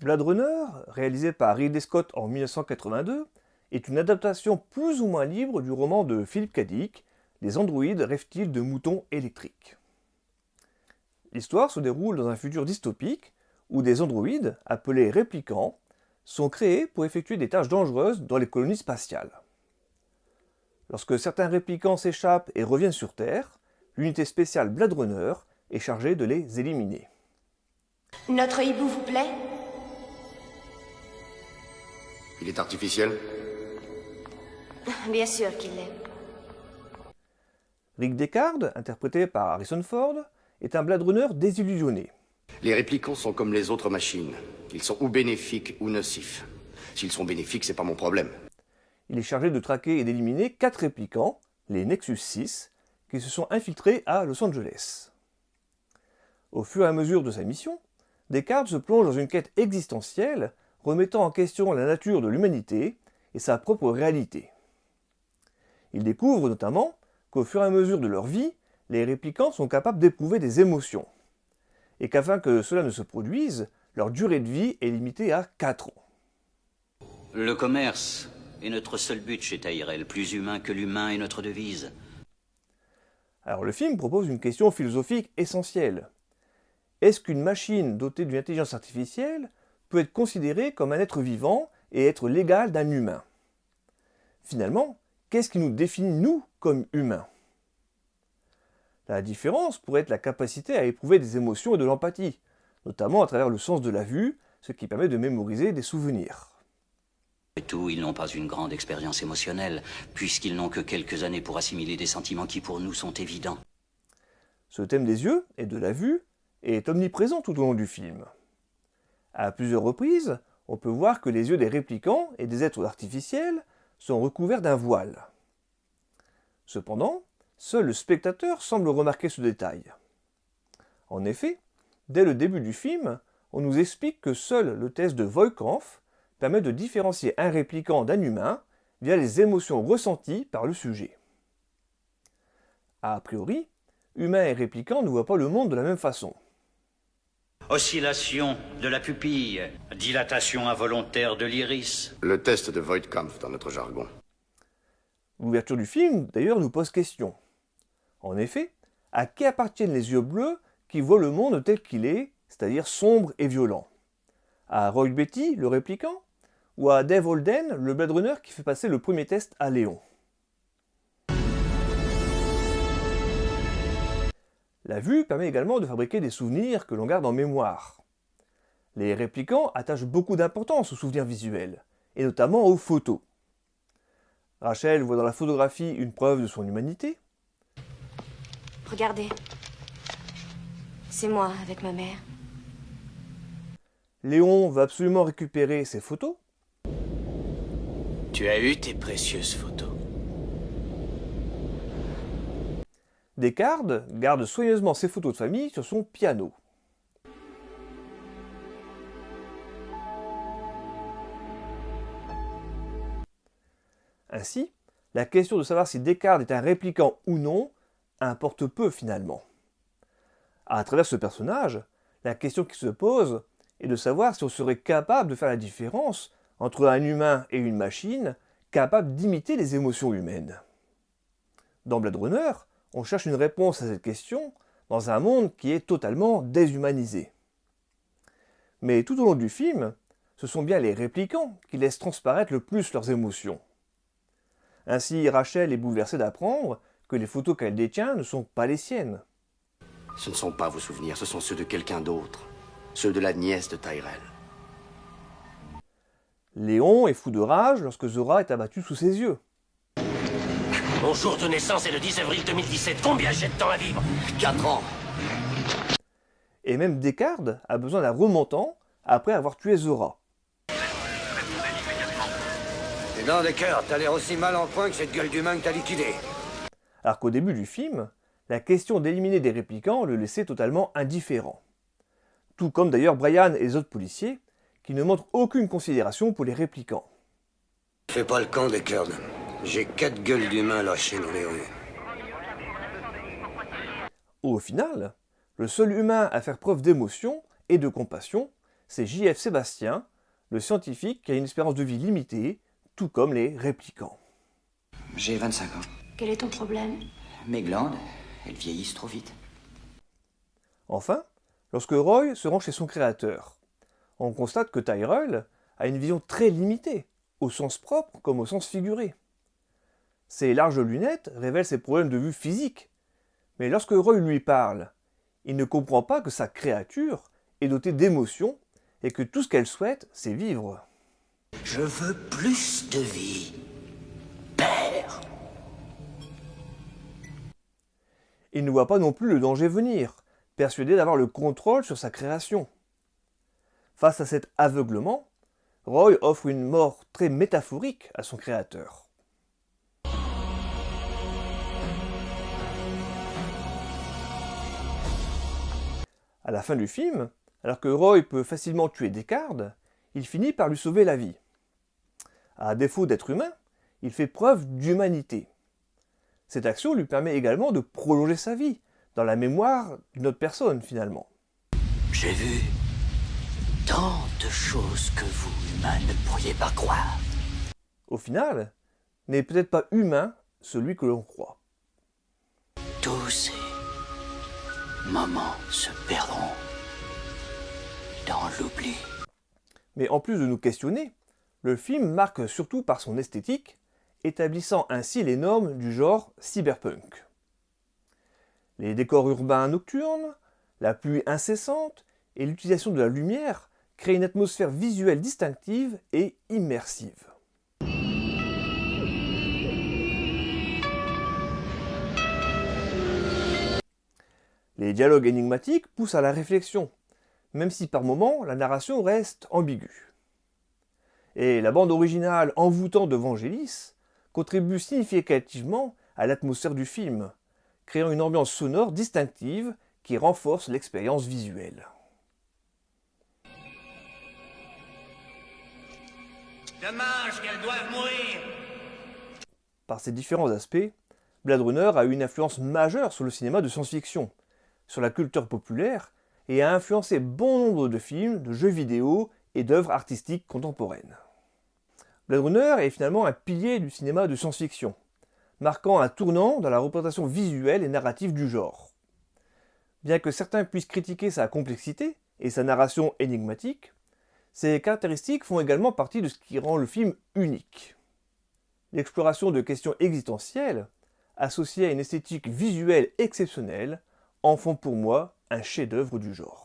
Blade Runner, réalisé par Ridley Scott en 1982, est une adaptation plus ou moins libre du roman de Philip K. Dick, Les androïdes rêvent-ils de moutons électriques. L'histoire se déroule dans un futur dystopique où des androïdes, appelés réplicants, sont créés pour effectuer des tâches dangereuses dans les colonies spatiales. Lorsque certains réplicants s'échappent et reviennent sur Terre, l'unité spéciale Blade Runner est chargée de les éliminer. Notre hibou vous plaît? Il est artificiel? Bien sûr qu'il l'est. Rick Deckard, interprété par Harrison Ford, est un Blade Runner désillusionné. Les réplicants sont comme les autres machines. Ils sont ou bénéfiques ou nocifs. S'ils sont bénéfiques, c'est pas mon problème. Il est chargé de traquer et d'éliminer 4 réplicants, les Nexus 6, qui se sont infiltrés à Los Angeles. Au fur et à mesure de sa mission, Deckard se plonge dans une quête existentielle, remettant en question la nature de l'humanité et sa propre réalité. Il découvre notamment qu'au fur et à mesure de leur vie, les réplicants sont capables d'éprouver des émotions, et qu'afin que cela ne se produise, leur durée de vie est limitée à 4 ans. Le commerce est notre seul but chez Tyrell. Plus humain que l'humain est notre devise. Alors le film propose une question philosophique essentielle. Est-ce qu'une machine dotée d'une intelligence artificielle peut être considérée comme un être vivant et être l'égal d'un humain? Finalement, qu'est-ce qui nous définit, nous, comme humains? La différence pourrait être la capacité à éprouver des émotions et de l'empathie, notamment à travers le sens de la vue, ce qui permet de mémoriser des souvenirs. Et tout, ils n'ont pas une grande expérience émotionnelle, puisqu'ils n'ont que quelques années pour assimiler des sentiments qui pour nous sont évidents. Ce thème des yeux et de la vue est omniprésent tout au long du film. À plusieurs reprises, on peut voir que les yeux des réplicants et des êtres artificiels sont recouverts d'un voile. Cependant, seul le spectateur semble remarquer ce détail. En effet, dès le début du film, on nous explique que seul le test de Voigt-Kampff permet de différencier un réplicant d'un humain via les émotions ressenties par le sujet. A priori, humains et réplicants ne voient pas le monde de la même façon. Oscillation de la pupille, dilatation involontaire de l'iris. Le test de Voigt-Kampff dans notre jargon. L'ouverture du film, d'ailleurs, nous pose question. En effet, à qui appartiennent les yeux bleus qui voient le monde tel qu'il est, c'est-à-dire sombre et violent? À Roy Batty, le réplicant? Ou à Dave Holden, le Blade Runner qui fait passer le premier test à Léon? La vue permet également de fabriquer des souvenirs que l'on garde en mémoire. Les réplicants attachent beaucoup d'importance aux souvenirs visuels, et notamment aux photos. Rachel voit dans la photographie une preuve de son humanité. Regardez. C'est moi avec ma mère. Léon veut absolument récupérer ses photos. Tu as eu tes précieuses photos. Deckard garde soigneusement ses photos de famille sur son piano. Ainsi, la question de savoir si Deckard est un réplicant ou non importe peu finalement. À travers ce personnage, la question qui se pose est de savoir si on serait capable de faire la différence entre un humain et une machine capable d'imiter les émotions humaines. Dans Blade Runner, on cherche une réponse à cette question dans un monde qui est totalement déshumanisé. Mais tout au long du film, ce sont bien les réplicants qui laissent transparaître le plus leurs émotions. Ainsi, Rachel est bouleversée d'apprendre que les photos qu'elle détient ne sont pas les siennes. Ce ne sont pas vos souvenirs, ce sont ceux de quelqu'un d'autre. Ceux de la nièce de Tyrell. Léon est fou de rage lorsque Zora est abattue sous ses yeux. Mon jour de naissance est le 10 avril 2017. Combien j'ai de temps à vivre? 4 ans. Et même Deckard a besoin d'un remontant après avoir tué Zora. Et non, Deckard, t'as l'air aussi mal en point que cette gueule d'humain que t'as liquidée. Alors qu'au début du film, la question d'éliminer des réplicants le laissait totalement indifférent. Tout comme d'ailleurs Brian et les autres policiers, qui ne montrent aucune considération pour les réplicants. Fais pas le con, Deckard. J'ai 4 gueules d'humains lâchées dans les rues. Au final, le seul humain à faire preuve d'émotion et de compassion, c'est J.F. Sébastien, le scientifique qui a une espérance de vie limitée, tout comme les réplicants. J'ai 25 ans. Quel est ton problème? Mes glandes, elles vieillissent trop vite. Enfin, lorsque Roy se rend chez son créateur, on constate que Tyrell a une vision très limitée, au sens propre comme au sens figuré. Ses larges lunettes révèlent ses problèmes de vue physique, mais lorsque Roy lui parle, il ne comprend pas que sa créature est dotée d'émotions et que tout ce qu'elle souhaite, c'est vivre. Je veux plus de vie. Père. Il ne voit pas non plus le danger venir, persuadé d'avoir le contrôle sur sa création. Face à cet aveuglement, Roy offre une mort très métaphorique à son créateur. À la fin du film, alors que Roy peut facilement tuer Deckard, il finit par lui sauver la vie. À défaut d'être humain, il fait preuve d'humanité. Cette action lui permet également de prolonger sa vie, dans la mémoire d'une autre personne finalement. J'ai vu tant de choses que vous, humains, ne pourriez pas croire. Au final, n'est peut-être pas humain celui que l'on croit. Tous ces moments se perdront dans l'oubli. Mais en plus de nous questionner, le film marque surtout par son esthétique, établissant ainsi les normes du genre cyberpunk. Les décors urbains nocturnes, la pluie incessante et l'utilisation de la lumière créent une atmosphère visuelle distinctive et immersive. Les dialogues énigmatiques poussent à la réflexion, même si par moments la narration reste ambiguë. Et la bande originale envoûtante de Vangelis contribue significativement à l'atmosphère du film, créant une ambiance sonore distinctive qui renforce l'expérience visuelle. Dommage qu'elles doivent mourir. Par ces différents aspects, Blade Runner a eu une influence majeure sur le cinéma de science-fiction, sur la culture populaire, et a influencé bon nombre de films, de jeux vidéo et d'œuvres artistiques contemporaines. Blade Runner est finalement un pilier du cinéma de science-fiction, marquant un tournant dans la représentation visuelle et narrative du genre. Bien que certains puissent critiquer sa complexité et sa narration énigmatique, ces caractéristiques font également partie de ce qui rend le film unique. L'exploration de questions existentielles, associée à une esthétique visuelle exceptionnelle, en font pour moi un chef-d'œuvre du genre.